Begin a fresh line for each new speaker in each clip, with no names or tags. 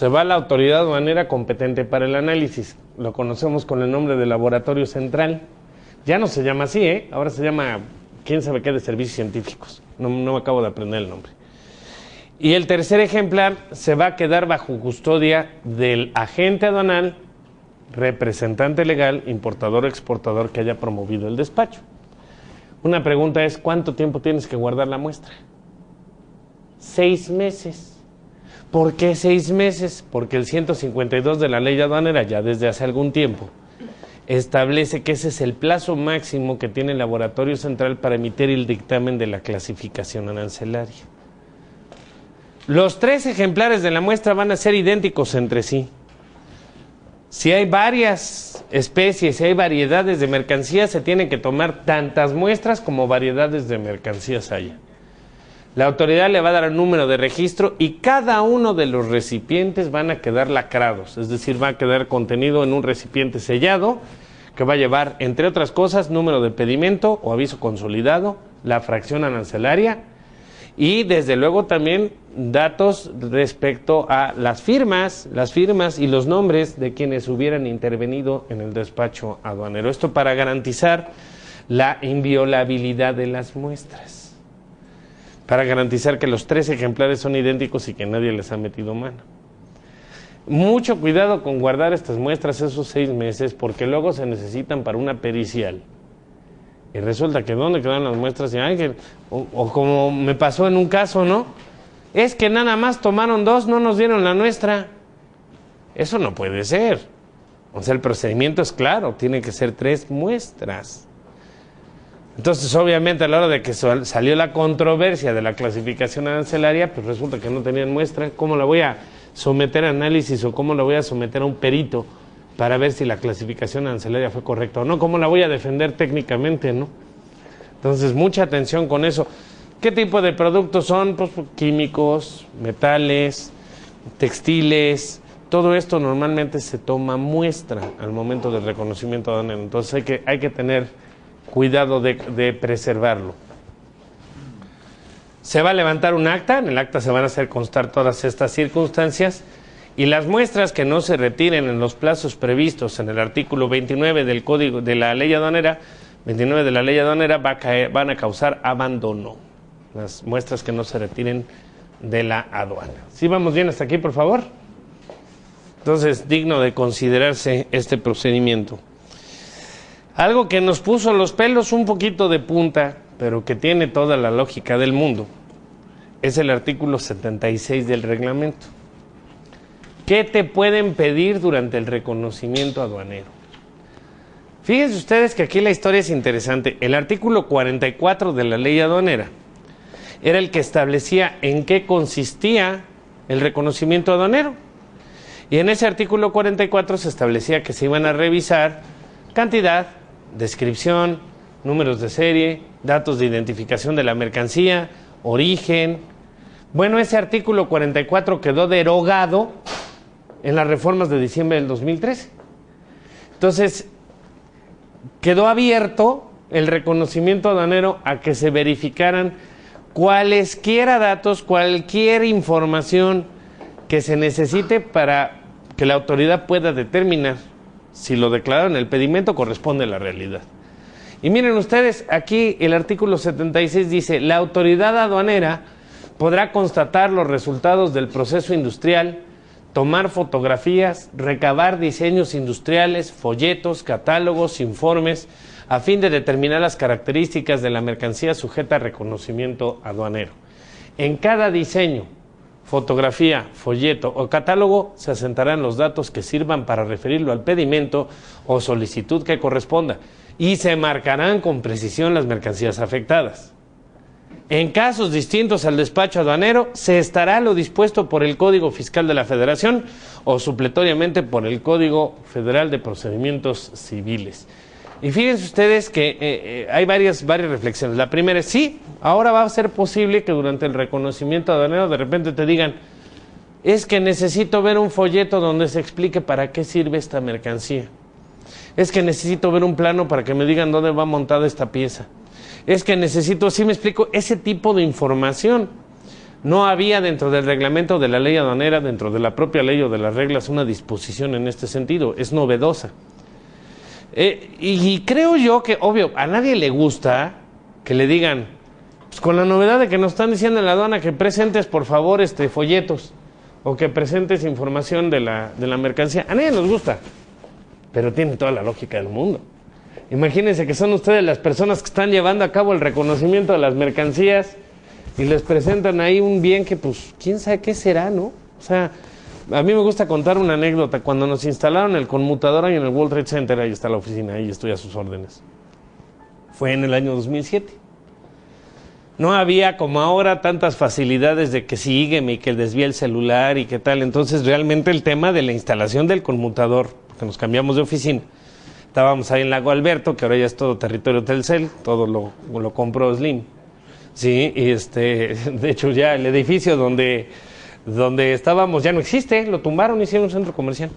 se va a la autoridad aduanera competente para el análisis. Lo conocemos con el nombre de Laboratorio Central. Ya no se llama así, ahora se llama quién sabe qué de servicios científicos. No me acabo de aprender el nombre. Y el tercer ejemplar se va a quedar bajo custodia del agente aduanal, representante legal, importador o exportador que haya promovido el despacho. Una pregunta es, ¿cuánto tiempo tienes que guardar la muestra? 6 meses. ¿Por qué 6 meses? Porque el 152 de la ley aduanera, ya desde hace algún tiempo, establece que ese es el plazo máximo que tiene el Laboratorio Central para emitir el dictamen de la clasificación arancelaria. Los 3 ejemplares de la muestra van a ser idénticos entre sí. Si hay varias especies, si hay variedades de mercancías, se tienen que tomar tantas muestras como variedades de mercancías haya. La autoridad le va a dar el número de registro y cada uno de los recipientes van a quedar lacrados, es decir, va a quedar contenido en un recipiente sellado que va a llevar, entre otras cosas, número de pedimento o aviso consolidado, la fracción arancelaria y desde luego también datos respecto a las firmas y los nombres de quienes hubieran intervenido en el despacho aduanero. Esto para garantizar la inviolabilidad de las muestras, para garantizar que los 3 ejemplares son idénticos y que nadie les ha metido mano. Mucho cuidado con guardar estas muestras esos 6 meses porque luego se necesitan para una pericial. Y resulta que ¿dónde quedan las muestras? O como me pasó en un caso, ¿no? Es que nada más tomaron 2, no nos dieron la nuestra. Eso no puede ser. O sea, el procedimiento es claro, tiene que ser 3 muestras. Entonces, obviamente, a la hora de que salió la controversia de la clasificación arancelaria, pues resulta que no tenían muestra. ¿Cómo la voy a someter a análisis o cómo la voy a someter a un perito para ver si la clasificación arancelaria fue correcta o no? ¿Cómo la voy a defender técnicamente, no? Entonces, mucha atención con eso. ¿Qué tipo de productos son? Pues químicos, metales, textiles. Todo esto normalmente se toma muestra al momento del reconocimiento aduanero. Entonces, hay que tener cuidado de preservarlo. Se va a levantar un acta, en el acta se van a hacer constar todas estas circunstancias y las muestras que no se retiren en los plazos previstos en el artículo 29 del Código de la Ley Aduanera, van a causar abandono. Las muestras que no se retiren de la aduana. ¿Sí vamos bien hasta aquí, por favor? Entonces, digno de considerarse este procedimiento. Algo que nos puso los pelos un poquito de punta, pero que tiene toda la lógica del mundo, es el artículo 76 del reglamento. ¿Qué te pueden pedir durante el reconocimiento aduanero? Fíjense ustedes que aquí la historia es interesante. El artículo 44 de la ley aduanera era el que establecía en qué consistía el reconocimiento aduanero. Y en ese artículo 44 se establecía que se iban a revisar cantidad, descripción, números de serie, datos de identificación de la mercancía, origen. Bueno, ese artículo 44 quedó derogado en las reformas de diciembre del 2013. Entonces, quedó abierto el reconocimiento aduanero a que se verificaran cualesquiera datos, cualquier información que se necesite para que la autoridad pueda determinar si lo declarado en el pedimento corresponde a la realidad. Y miren ustedes, aquí el artículo 76 dice, la autoridad aduanera podrá constatar los resultados del proceso industrial, tomar fotografías, recabar diseños industriales, folletos, catálogos, informes, a fin de determinar las características de la mercancía sujeta a reconocimiento aduanero. En cada diseño, fotografía, folleto o catálogo se asentarán los datos que sirvan para referirlo al pedimento o solicitud que corresponda y se marcarán con precisión las mercancías afectadas. En casos distintos al despacho aduanero, se estará lo dispuesto por el Código Fiscal de la Federación o supletoriamente por el Código Federal de Procedimientos Civiles. Y fíjense ustedes que hay varias reflexiones. La primera es, sí, ahora va a ser posible que durante el reconocimiento aduanero de repente te digan, es que necesito ver un folleto donde se explique para qué sirve esta mercancía. Es que necesito ver un plano para que me digan dónde va montada esta pieza. Es que necesito, ¿sí me explico? Ese tipo de información. No había dentro del reglamento de la ley aduanera, dentro de la propia ley o de las reglas, una disposición en este sentido. Es novedosa. Y creo yo que, obvio, a nadie le gusta que le digan, pues con la novedad de que nos están diciendo en la aduana que presentes, por favor, folletos o que presentes información de la mercancía. A nadie nos gusta, pero tiene toda la lógica del mundo. Imagínense que son ustedes las personas que están llevando a cabo el reconocimiento de las mercancías y les presentan ahí un bien que, pues, quién sabe qué será, ¿no? O sea, a mí me gusta contar una anécdota. Cuando nos instalaron el conmutador ahí en el World Trade Center, ahí está la oficina, ahí estoy a sus órdenes. Fue en el año 2007. No había como ahora tantas facilidades de que sígueme y que desvía el celular y qué tal. Entonces realmente el tema de la instalación del conmutador, porque nos cambiamos de oficina, estábamos ahí en Lago Alberto, que ahora ya es todo territorio Telcel, todo lo compró Slim. Sí, y de hecho ya el edificio donde estábamos ya no existe, lo tumbaron, hicieron un centro comercial.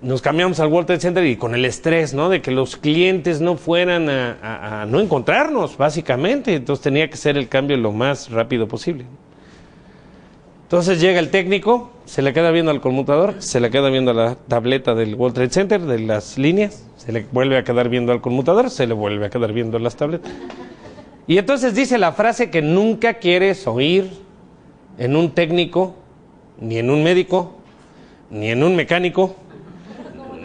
Nos cambiamos al World Trade Center y con el estrés, ¿no? De que los clientes no fueran a no encontrarnos, básicamente. Entonces tenía que ser el cambio lo más rápido posible. Entonces llega el técnico, se le queda viendo al conmutador, se le queda viendo a la tableta del World Trade Center, de las líneas, se le vuelve a quedar viendo al conmutador, se le vuelve a quedar viendo las tabletas. Y entonces dice la frase que nunca quieres oír en un técnico, ni en un médico, ni en un mecánico,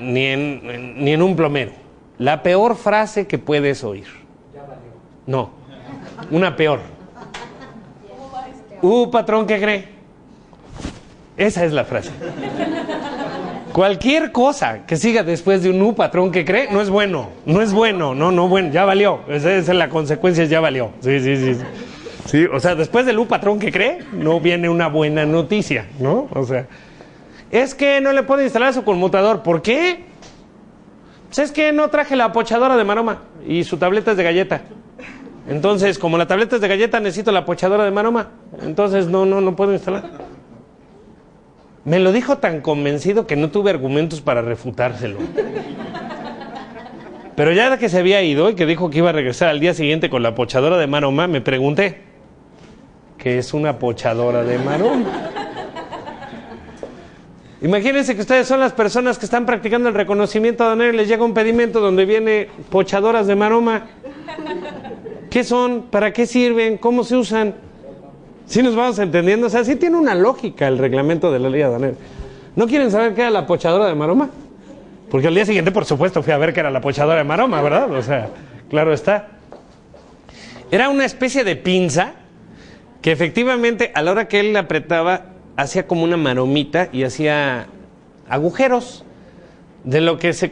ni en un plomero. La peor frase que puedes oír. No, una peor. Patrón, ¿qué cree? Esa es la frase. Cualquier cosa que siga después de un patrón, ¿qué cree? No es bueno, no, bueno, ya valió. Esa es la consecuencia, ya valió. Sí. Sí, o sea, después del patrón, ¿qué cree? No viene una buena noticia, ¿no? O sea, es que no le puede instalar su conmutador. ¿Por qué? Pues es que no traje la pochadora de maroma y su tableta es de galleta. Entonces, como la tableta es de galleta, necesito la pochadora de maroma. Entonces, no puedo instalar. Me lo dijo tan convencido que no tuve argumentos para refutárselo. Pero ya que se había ido y que dijo que iba a regresar al día siguiente con la pochadora de maroma, me pregunté, ¿qué es una pochadora de maroma? Imagínense que ustedes son las personas que están practicando el reconocimiento aduanero y les llega un pedimento donde viene pochadoras de maroma. ¿Qué son? ¿Para qué sirven? ¿Cómo se usan? ¿Sí nos vamos entendiendo? O sea, sí tiene una lógica el reglamento de la ley aduanera. ¿No quieren saber qué era la pochadora de maroma? Porque al día siguiente, por supuesto, fui a ver qué era la pochadora de maroma, ¿verdad? O sea, claro está. Era una especie de pinza que efectivamente, a la hora que él la apretaba, hacía como una maromita y hacía agujeros. De lo que se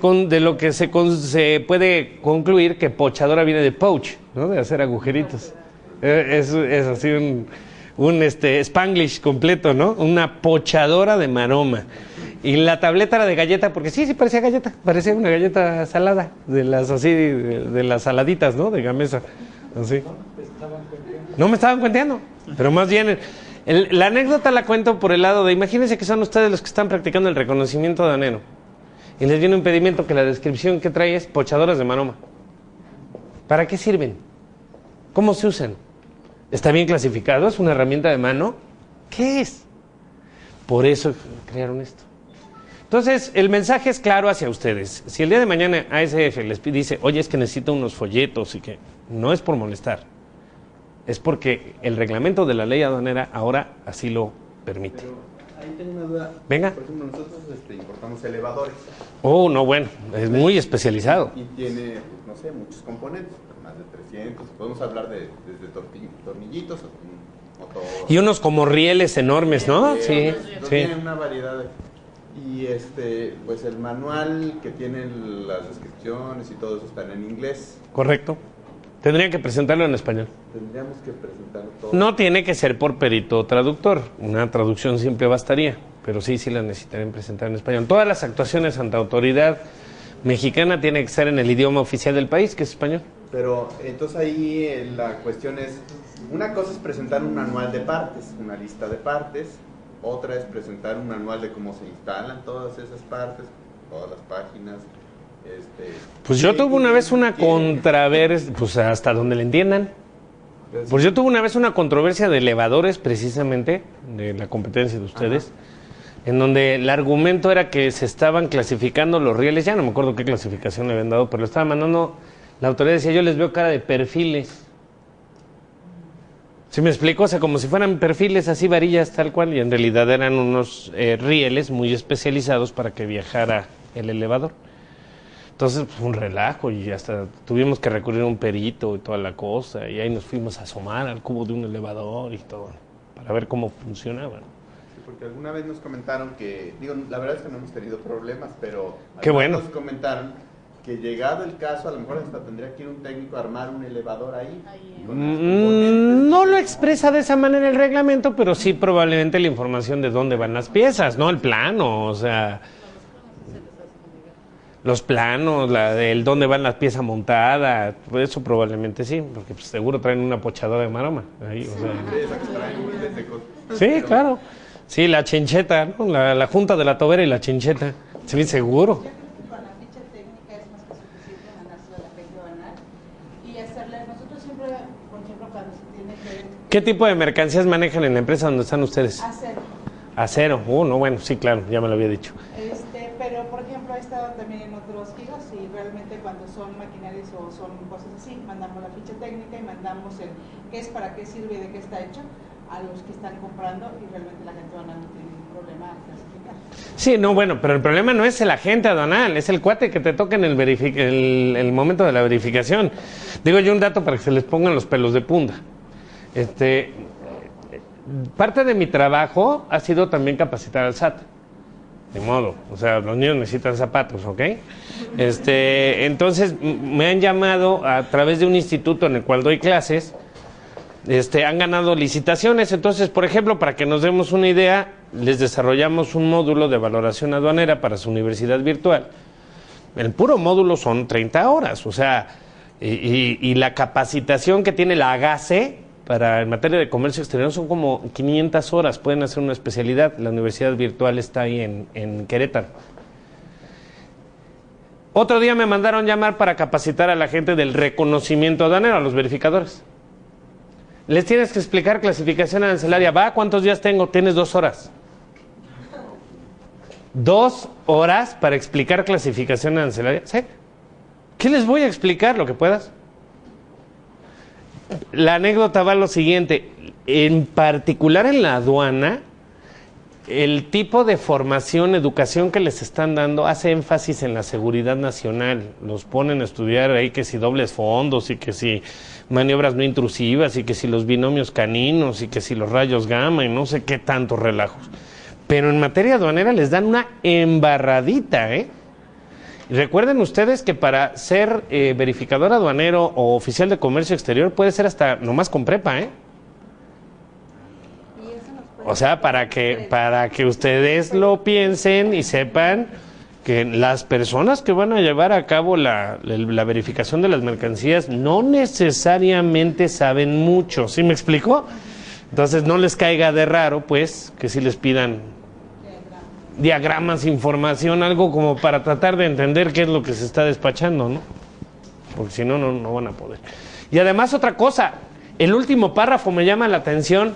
puede concluir que pochadora viene de poach, ¿no? De hacer agujeritos. Es así un Spanglish completo, ¿no? Una pochadora de maroma. Y la tableta era de galleta, porque sí parecía galleta, parecía una galleta salada, de las así, de las saladitas, ¿no? De Gamesa, así. No me estaban cuenteando, pero más bien, la anécdota la cuento por el lado de, imagínense que son ustedes los que están practicando el reconocimiento aduanero, y les viene un pedimento que la descripción que trae es pochadoras de maroma. ¿Para qué sirven? ¿Cómo se usan? ¿Está bien clasificado? ¿Es una herramienta de mano? ¿Qué es? Por eso crearon esto. Entonces, el mensaje es claro hacia ustedes. Si el día de mañana ASF les dice, oye, es que necesito unos folletos y que no es por molestar, es porque el reglamento de la ley aduanera ahora así lo permite.
Pero ahí tengo una duda.
Venga.
Por ejemplo, nosotros importamos elevadores.
Oh, no, bueno, es muy especializado.
Y tiene, no sé, muchos componentes, más de 300. Podemos hablar desde tornillitos hasta un motor.
Y unos como rieles enormes, ¿no? Sí, sí.
Tiene una variedad de... Y pues el manual que tiene las descripciones y todo eso están en inglés.
Correcto. Tendrían que presentarlo en español.
Tendríamos que presentarlo todo.
No tiene que ser por perito o traductor. Una traducción simple bastaría. Pero sí la necesitarían presentar en español. Todas las actuaciones ante autoridad mexicana tienen que ser en el idioma oficial del país, que es español.
Pero entonces ahí la cuestión es, una cosa es presentar un manual de partes, una lista de partes. Otra es presentar un manual de cómo se instalan todas esas partes, todas las páginas.
Pues yo tuve una vez una controversia, pues hasta donde le entiendan. Pues yo tuve una vez una controversia de elevadores, precisamente, de la competencia de ustedes, en donde el argumento era que se estaban clasificando los rieles, ya no me acuerdo qué clasificación le habían dado, pero lo estaba mandando, la autoridad decía, yo les veo cara de perfiles. ¿Sí me explico? O sea, como si fueran perfiles así, varillas, tal cual, y en realidad eran unos rieles muy especializados para que viajara el elevador. Entonces, pues, un relajo, y hasta tuvimos que recurrir a un perito y toda la cosa, y ahí nos fuimos a asomar al cubo de un elevador y todo, para ver cómo funcionaba.
Sí, porque alguna vez nos comentaron que, digo, la verdad es que no hemos tenido problemas, pero
qué bueno.
Nos comentaron que llegado el caso, a lo mejor hasta tendría que ir un técnico a armar un elevador ahí.
No lo expresa de esa manera el reglamento, pero sí probablemente la información de dónde van las piezas, ¿no? El plano, o sea, los planos, el dónde van las piezas montadas, eso probablemente sí, porque pues, seguro traen una pochadora de maroma. Ahí, o sea. Sí, claro. Sí, la chincheta, ¿no? La junta de la tobera y la chincheta. Sí, seguro. ¿Qué tipo de mercancías manejan en la empresa donde están ustedes?
Acero.
Acero. No, bueno, sí, claro, ya me lo había dicho.
Pero, por ejemplo, he estado también en otros giros y realmente cuando son maquinarias o son cosas así, mandamos la ficha técnica y mandamos el qué es, para qué sirve y de qué está hecho a los que están comprando y realmente la gente aduanal no tiene ningún problema al clasificar.
Sí, no, bueno, pero el problema no es el agente aduanal, es el cuate que te toca en el momento de la verificación. Digo yo un dato para que se les pongan los pelos de punta. Parte de mi trabajo ha sido también capacitar al SAT. De modo, o sea, los niños necesitan zapatos, ¿ok? Entonces me han llamado a través de un instituto en el cual doy clases. Han ganado licitaciones. Entonces, por ejemplo, para que nos demos una idea, les desarrollamos un módulo de valoración aduanera para su universidad virtual. El puro módulo son 30 horas, o sea, y la capacitación que tiene la AGACE en materia de comercio exterior son como 500 horas, pueden hacer una especialidad. La universidad virtual está ahí en Querétaro. Otro día me mandaron llamar para capacitar a la gente del reconocimiento aduanero, a los verificadores. Les tienes que explicar clasificación arancelaria. ¿Va? ¿Cuántos días tengo? Tienes 2 horas. 2 horas para explicar clasificación arancelaria. ¿Sí? ¿Qué les voy a explicar? Lo que puedas. La anécdota va a lo siguiente. En particular en la aduana, el tipo de formación, educación que les están dando hace énfasis en la seguridad nacional. Los ponen a estudiar ahí que si dobles fondos y que si maniobras no intrusivas y que si los binomios caninos y que si los rayos gamma y no sé qué tantos relajos. Pero en materia aduanera les dan una embarradita, ¿eh? Y recuerden ustedes que para ser verificador aduanero o oficial de comercio exterior puede ser hasta nomás con prepa, ¿eh? O sea, para que ustedes lo piensen y sepan que las personas que van a llevar a cabo la verificación de las mercancías no necesariamente saben mucho, ¿sí me explico? Entonces no les caiga de raro, pues, que sí les pidan diagramas, información, algo como para tratar de entender qué es lo que se está despachando, ¿no? Porque si no, no van a poder. Y además otra cosa, el último párrafo me llama la atención,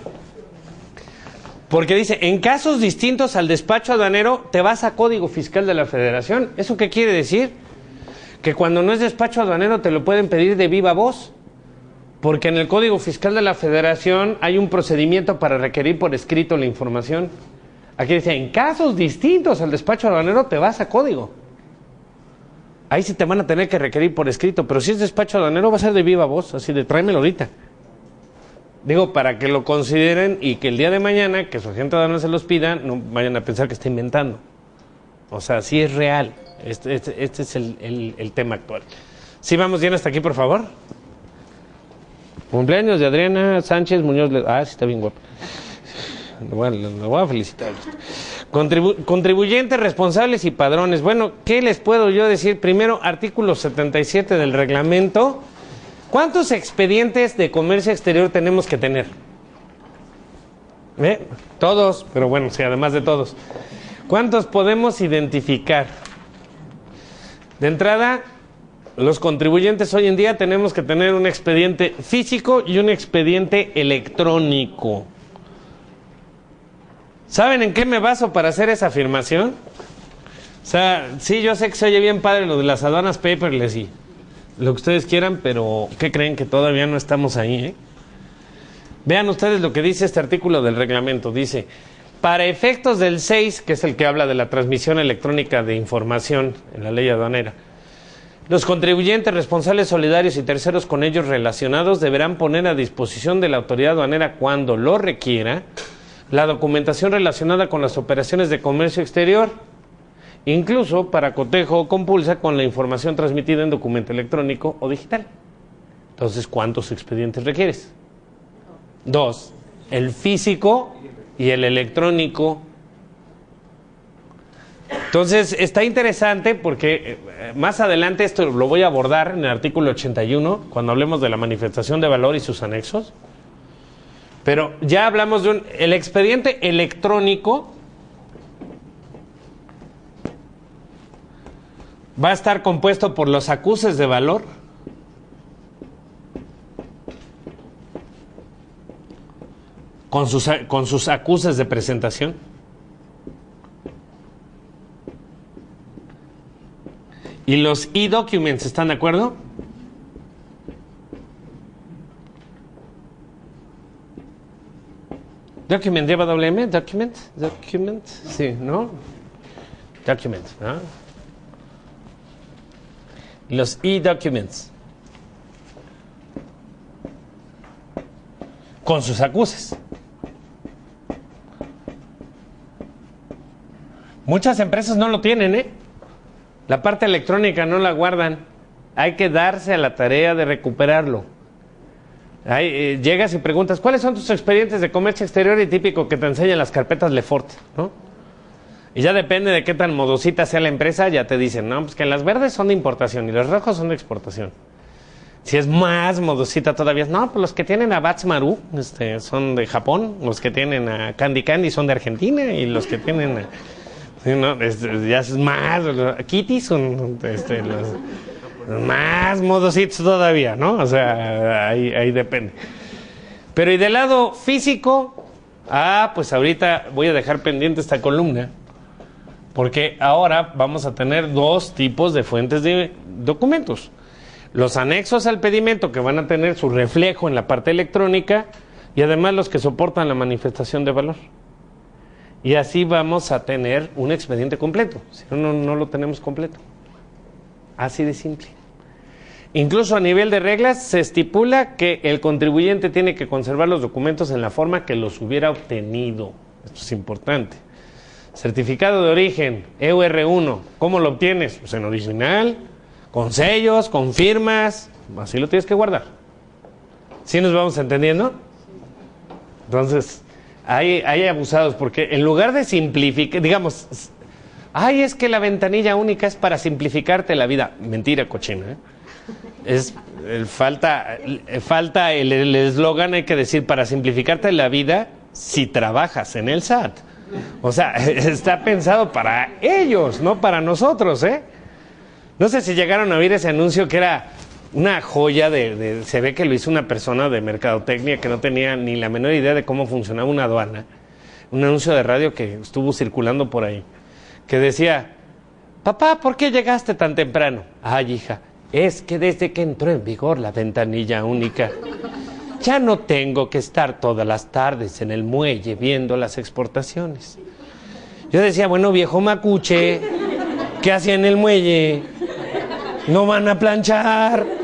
porque dice, en casos distintos al despacho aduanero, te vas a Código Fiscal de la Federación. ¿Eso qué quiere decir? Que cuando no es despacho aduanero te lo pueden pedir de viva voz, porque en el Código Fiscal de la Federación hay un procedimiento para requerir por escrito la información. Aquí dice, en casos distintos al despacho aduanero te vas a código. Ahí sí te van a tener que requerir por escrito, pero si es despacho aduanero va a ser de viva voz, así de tráemelo ahorita. Digo, para que lo consideren y que el día de mañana, que su agente aduanal se los pida, no vayan a pensar que está inventando. O sea, sí es real. Este es el tema actual. ¿Sí vamos bien hasta aquí, por favor? Cumpleaños de Adriana Sánchez Muñoz. Sí, está bien guapa. Lo voy a felicitar. Contribuyentes responsables y padrones. Bueno, ¿qué les puedo yo decir? Primero, artículo 77 del reglamento. ¿Cuántos expedientes de comercio exterior tenemos que tener? Todos, pero bueno, sí, además de todos. ¿Cuántos podemos identificar? De entrada, Los contribuyentes hoy en día tenemos que tener un expediente físico y un expediente electrónico. ¿Saben en qué me baso para hacer esa afirmación? O sea, sí, yo sé que se oye bien padre lo de las aduanas paperless y lo que ustedes quieran, pero ¿qué creen? Que todavía no estamos ahí, ¿eh? Vean ustedes lo que dice este artículo del reglamento. Dice, para efectos del 6, que es el que habla de la transmisión electrónica de información en la ley aduanera, los contribuyentes, responsables solidarios y terceros con ellos relacionados deberán poner a disposición de la autoridad aduanera cuando lo requiera la documentación relacionada con las operaciones de comercio exterior, incluso para cotejo o compulsa con la información transmitida en documento electrónico o digital. Entonces, ¿cuántos expedientes requieres? 2, el físico y el electrónico. Entonces, está interesante porque más adelante esto lo voy a abordar en el artículo 81, cuando hablemos de la manifestación de valor y sus anexos. Pero ya hablamos de el expediente electrónico va a estar compuesto por los acuses de valor, con sus acuses de presentación, y los e-documents. ¿Están de acuerdo? Document lleva doble M, document, sí, ¿no? Document, ¿no? Los e-documents con sus acuses. Muchas empresas no lo tienen, ¿eh? La parte electrónica no la guardan. Hay que darse a la tarea de recuperarlo. Llegas y preguntas, ¿cuáles son tus expedientes de comercio exterior? Y típico que te enseñan las carpetas Lefort, ¿no? Y ya depende de qué tan modosita sea la empresa, ya te dicen, no, pues que las verdes son de importación y los rojos son de exportación. Si es más modosita todavía, no, pues los que tienen a Bats Maru son de Japón, los que tienen a Candy Candy son de Argentina y los que tienen sí, no, ya es más, Kitty son los más modositos todavía, ¿no? O sea, ahí depende. Pero y del lado físico, pues ahorita voy a dejar pendiente esta columna, porque ahora vamos a tener 2 tipos de fuentes de documentos. Los anexos al pedimento, que van a tener su reflejo en la parte electrónica, y además los que soportan la manifestación de valor. Y así vamos a tener un expediente completo, si no, no lo tenemos completo. Así de simple. Incluso a nivel de reglas se estipula que el contribuyente tiene que conservar los documentos en la forma que los hubiera obtenido. Esto es importante. Certificado de origen, EUR1, ¿cómo lo obtienes? Pues en original, con sellos, con firmas, así lo tienes que guardar. ¿Sí nos vamos entendiendo? Entonces, hay abusados, porque en lugar de simplificar, digamos, es que la ventanilla única es para simplificarte la vida. Mentira cochina, ¿eh? Falta el eslogan, hay que decir, para simplificarte la vida si trabajas en el SAT. O sea, está pensado para ellos, no para nosotros, ¿eh? No sé si llegaron a oír ese anuncio que era una joya se ve que lo hizo una persona de mercadotecnia que no tenía ni la menor idea de cómo funcionaba una aduana. Un anuncio de radio que estuvo circulando por ahí, que decía, papá, ¿por qué llegaste tan temprano? Ay, hija, es que desde que entró en vigor la ventanilla única, ya no tengo que estar todas las tardes en el muelle viendo las exportaciones. Yo decía, bueno, viejo macuche, ¿qué hacía en el muelle? No van a planchar.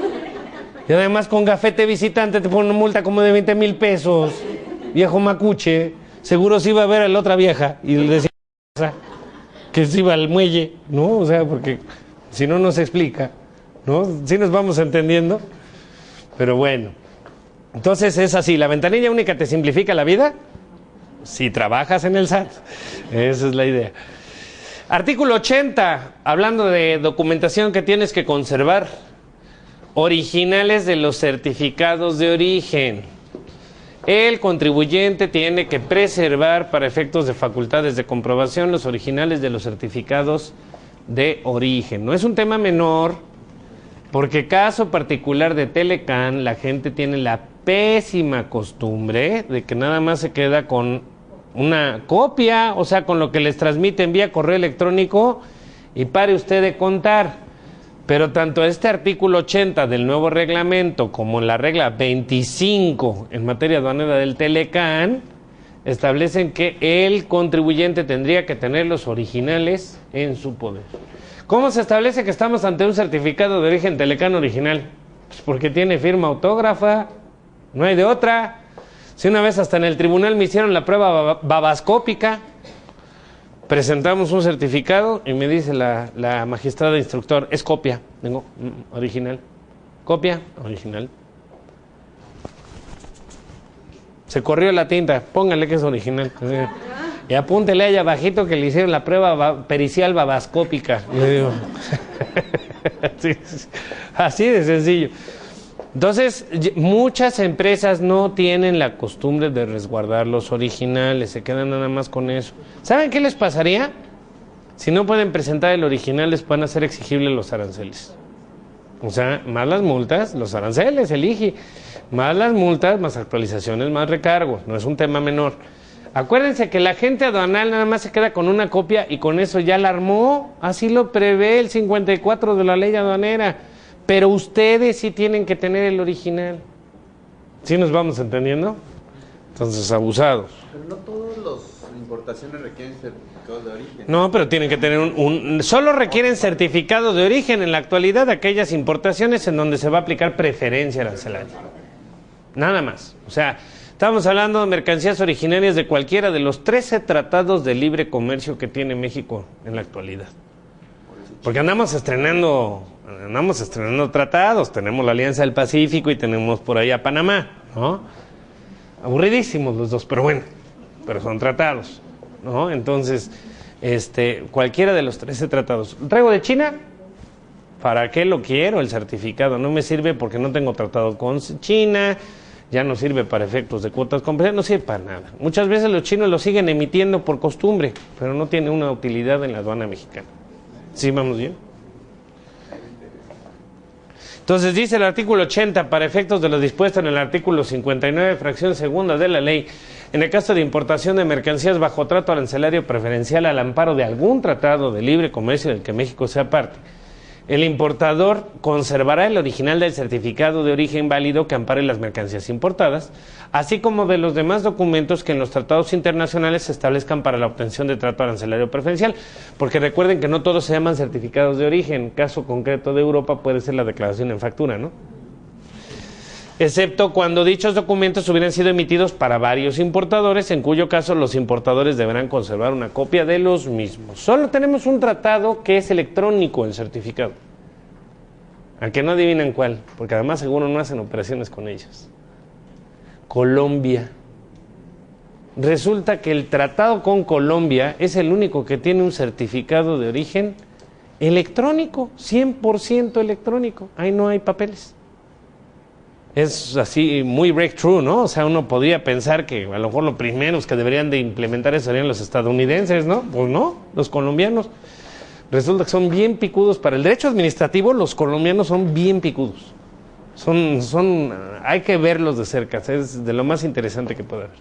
Y además con gafete visitante te ponen una multa como de 20,000 pesos. Viejo macuche, seguro sí iba a ver a la otra vieja y le decía que se iba al muelle, ¿no? O sea, porque si no, no se explica, ¿no? Sí nos vamos entendiendo. Pero bueno, entonces es así, ¿la ventanilla única te simplifica la vida? Si trabajas en el SAT. Esa es la idea. Artículo 80, hablando de documentación que tienes que conservar. Originales de los certificados de origen. El contribuyente tiene que preservar para efectos de facultades de comprobación los originales de los certificados de origen. No es un tema menor Porque caso particular de Telecán, la gente tiene la pésima costumbre de que nada más se queda con una copia, o sea, con lo que les transmiten vía correo electrónico, y pare usted de contar. Pero tanto este artículo 80 del nuevo reglamento como la regla 25 en materia aduanera del Telecán establecen que el contribuyente tendría que tener los originales en su poder. ¿Cómo se establece que estamos ante un certificado de origen Telecán original? Pues porque tiene firma autógrafa, no hay de otra. Si una vez hasta en el tribunal me hicieron la prueba babascópica, presentamos un certificado y me dice la magistrada instructor, es copia. Digo, original. Copia, original. Se corrió la tinta, póngale que es original. Y apúntele allá abajito que le hicieron la prueba pericial babascópica. Le digo. Así de sencillo. Entonces, muchas empresas no tienen la costumbre de resguardar los originales, se quedan nada más con eso. ¿Saben qué les pasaría? Si no pueden presentar el original, les pueden hacer exigibles los aranceles. O sea, más las multas, los aranceles, el IGI, más las multas, más actualizaciones, más recargos. No es un tema menor. Acuérdense que la agente aduanal nada más se queda con una copia y con eso ya la armó. Así lo prevé el 54 de la ley aduanera. Pero ustedes sí tienen que tener el original. ¿Sí nos vamos entendiendo? Entonces, abusados.
Pero no todas las importaciones requieren certificados de origen.
No, pero tienen que tener solo requieren certificado de origen en la actualidad aquellas importaciones en donde se va a aplicar preferencia arancelaria. Nada más. O sea, estamos hablando de mercancías originarias de cualquiera de los 13 tratados de libre comercio que tiene México en la actualidad. Porque andamos estrenando tratados, tenemos la Alianza del Pacífico y tenemos por ahí a Panamá, ¿no? Aburridísimos los dos, pero bueno, pero son tratados, ¿no? Entonces, cualquiera de los 13 tratados. ¿Traigo de China? ¿Para qué lo quiero el certificado? No me sirve porque no tengo tratado con China, ya no sirve para efectos de cuotas comerciales, no sirve para nada. Muchas veces los chinos lo siguen emitiendo por costumbre, pero no tiene una utilidad en la aduana mexicana. ¿Sí vamos bien? Entonces dice el artículo 80, para efectos de lo dispuesto en el artículo 59, fracción segunda de la ley, en el caso de importación de mercancías bajo trato arancelario preferencial al amparo de algún tratado de libre comercio del que México sea parte, el importador conservará el original del certificado de origen válido que ampare las mercancías importadas, así como de los demás documentos que en los tratados internacionales se establezcan para la obtención de trato arancelario preferencial, porque recuerden que no todos se llaman certificados de origen, caso concreto de Europa puede ser la declaración en factura, ¿no? Excepto cuando dichos documentos hubieran sido emitidos para varios importadores, en cuyo caso los importadores deberán conservar una copia de los mismos. Solo tenemos un tratado que es electrónico el certificado. ¿A que no adivinan cuál? Porque además seguro no hacen operaciones con ellos. Colombia. Resulta que el tratado con Colombia es el único que tiene un certificado de origen electrónico, 100% electrónico. Ahí no hay papeles. Es así muy breakthrough, ¿no? O sea, uno podría pensar que a lo mejor los primeros que deberían de implementar eso serían los estadounidenses, ¿no? Pues no, los colombianos. Resulta que son bien picudos. Para el derecho administrativo, los colombianos son bien picudos. Hay que verlos de cerca, es de lo más interesante que puede haber.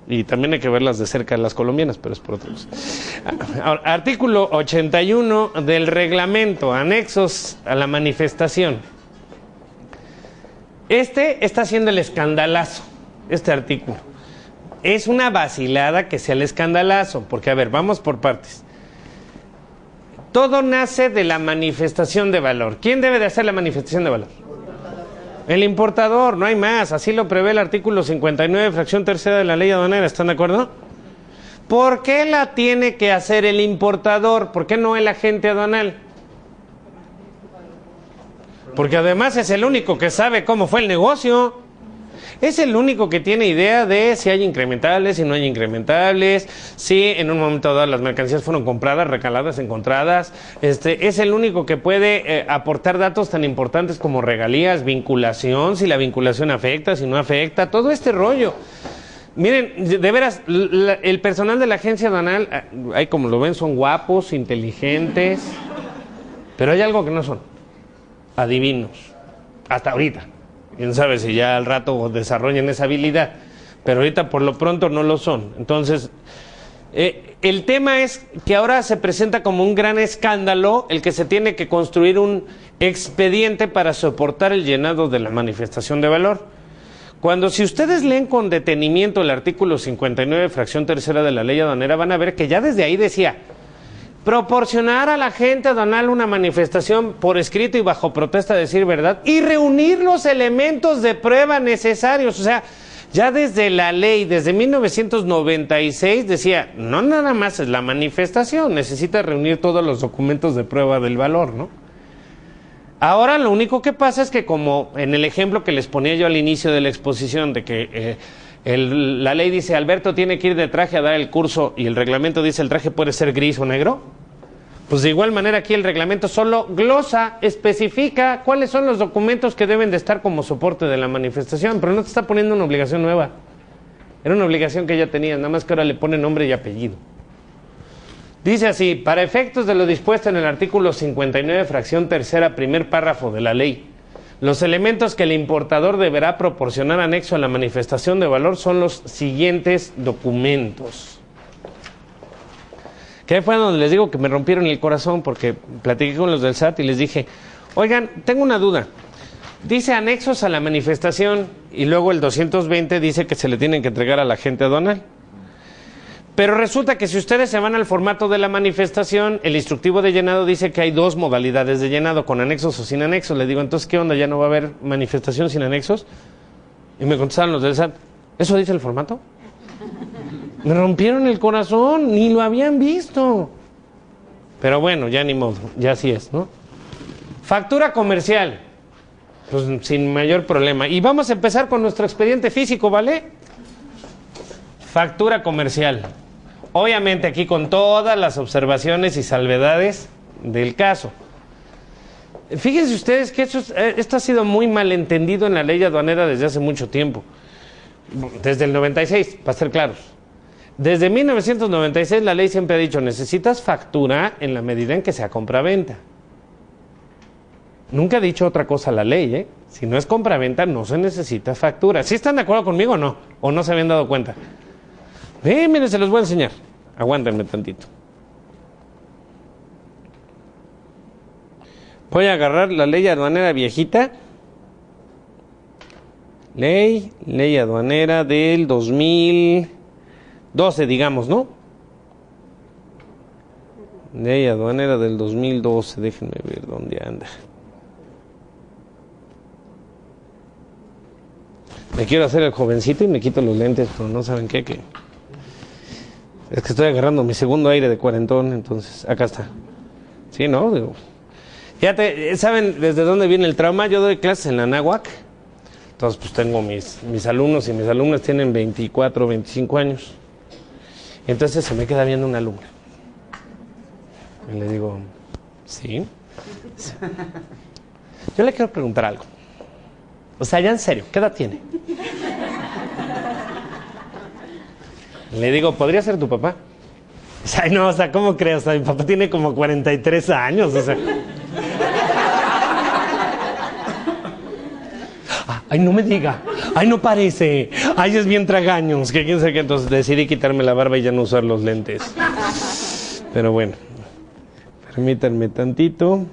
Y también hay que verlas de cerca las colombianas, pero es por otro lado. Ahora, artículo 81 del reglamento, anexos a la manifestación. Está haciendo el escandalazo, este artículo. Es una vacilada que sea el escandalazo, porque a ver, vamos por partes. Todo nace de la manifestación de valor. ¿Quién debe de hacer la manifestación de valor? El importador, no hay más. Así lo prevé el artículo 59, fracción tercera de la ley aduanera. ¿Están de acuerdo? ¿Por qué la tiene que hacer el importador? ¿Por qué no el agente aduanal? Porque además es el único que sabe cómo fue el negocio. Es el único que tiene idea de si hay incrementables, si no hay incrementables, si en un momento dado las mercancías fueron compradas, recaladas, encontradas. Es el único que puede aportar datos tan importantes como regalías, vinculación, si la vinculación afecta, si no afecta, todo este rollo. Miren, de veras, el personal de la agencia aduanal, ahí como lo ven, son guapos, inteligentes, Pero hay algo que no son. Adivinos. Hasta ahorita. Quién sabe si ya al rato desarrollen esa habilidad. Pero ahorita por lo pronto no lo son. Entonces, el tema es que ahora se presenta como un gran escándalo el que se tiene que construir un expediente para soportar el llenado de la manifestación de valor. Cuando si ustedes leen con detenimiento el artículo 59, fracción tercera de la ley aduanera, van a ver que ya desde ahí decía: proporcionar a la gente aduanal una manifestación por escrito y bajo protesta de decir verdad y reunir los elementos de prueba necesarios. O sea, ya desde la ley, desde 1996, decía, no nada más es la manifestación, necesita reunir todos los documentos de prueba del valor, ¿no? Ahora lo único que pasa es que, como en el ejemplo que les ponía yo al inicio de la exposición, de que la ley dice Alberto tiene que ir de traje a dar el curso y el reglamento dice el traje puede ser gris o negro, pues de igual manera aquí el reglamento solo glosa, especifica cuáles son los documentos que deben de estar como soporte de la manifestación, pero no te está poniendo una obligación nueva. Era una obligación que ya tenías, nada más que ahora le pone nombre y apellido. Dice así: para efectos de lo dispuesto en el artículo 59, fracción tercera, primer párrafo de la ley, los elementos que el importador deberá proporcionar anexo a la manifestación de valor son los siguientes documentos. Que fue donde les digo que me rompieron el corazón, porque platiqué con los del SAT y les dije, oigan, tengo una duda. Dice anexos a la manifestación y luego el 220 dice que se le tienen que entregar a la agente aduanal. Pero resulta que si ustedes se van al formato de la manifestación, el instructivo de llenado dice que hay dos modalidades de llenado, con anexos o sin anexos. Le digo, entonces, ¿qué onda? ¿Ya no va a haber manifestación sin anexos? Y me contestaron los del SAT, ¿eso dice el formato? Me rompieron el corazón, ni lo habían visto. Pero bueno, ya ni modo, ya así es, ¿no? Factura comercial, pues sin mayor problema. Y vamos a empezar con nuestro expediente físico, ¿vale? Factura comercial. Obviamente aquí con todas las observaciones y salvedades del caso. Fíjense ustedes que esto ha sido muy malentendido en la ley aduanera desde hace mucho tiempo. Desde el 96, para ser claros. Desde 1996 la ley siempre ha dicho, necesitas factura en la medida en que sea compraventa. Nunca ha dicho otra cosa la ley, ¿eh? Si no es compraventa no se necesita factura. ¿Sí están de acuerdo conmigo o no? ¿O no se habían dado cuenta? Miren, se los voy a enseñar. Aguántenme tantito. Voy a agarrar la ley aduanera viejita. Ley aduanera del 2012, digamos, ¿no? Ley aduanera del 2012. Déjenme ver dónde anda. Me quiero hacer el jovencito y me quito los lentes, pero no saben qué, que es que estoy agarrando mi segundo aire de cuarentón, entonces acá está. Sí, ¿no? Digo, ¿saben desde dónde viene el trauma? Yo doy clases en la Anáhuac, entonces pues tengo mis alumnos y mis alumnas tienen 24, 25 años. Entonces se me queda viendo una alumna. Y le digo, ¿sí? Yo le quiero preguntar algo. O sea, ya en serio, ¿qué edad tiene? Le digo, ¿podría ser tu papá? Ay, no, o sea, ¿cómo crees? O sea, mi papá tiene como 43 años, o sea. Ay, no me diga. Ay, no parece. Ay, es bien tragaños. Que quién sabe qué. Entonces decidí quitarme la barba y ya no usar los lentes. Pero bueno, permítanme tantito.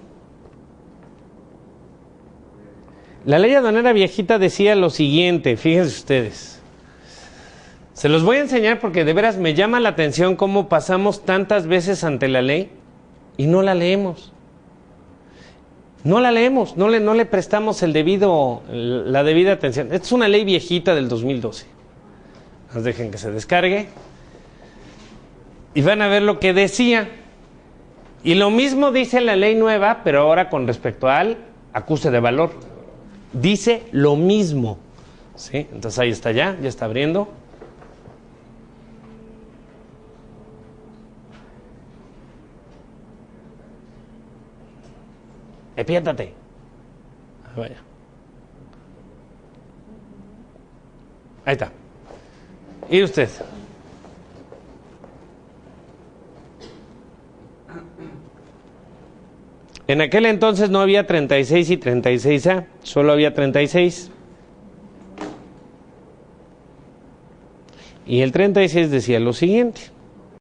La ley aduanera viejita decía lo siguiente, fíjense ustedes. Se los voy a enseñar porque de veras me llama la atención cómo pasamos tantas veces ante la ley y no la leemos. No la leemos, no le prestamos la debida atención. Esta es una ley viejita del 2012. Nos dejen que se descargue. Y van a ver lo que decía. Y lo mismo dice la ley nueva, pero ahora con respecto al acuse de valor. Dice lo mismo. ¿Sí? Entonces ahí está ya está abriendo. Despiértate. Vaya. Ahí está. ¿Y usted? En aquel entonces no había 36 y 36A, solo había 36. Y el 36 decía lo siguiente.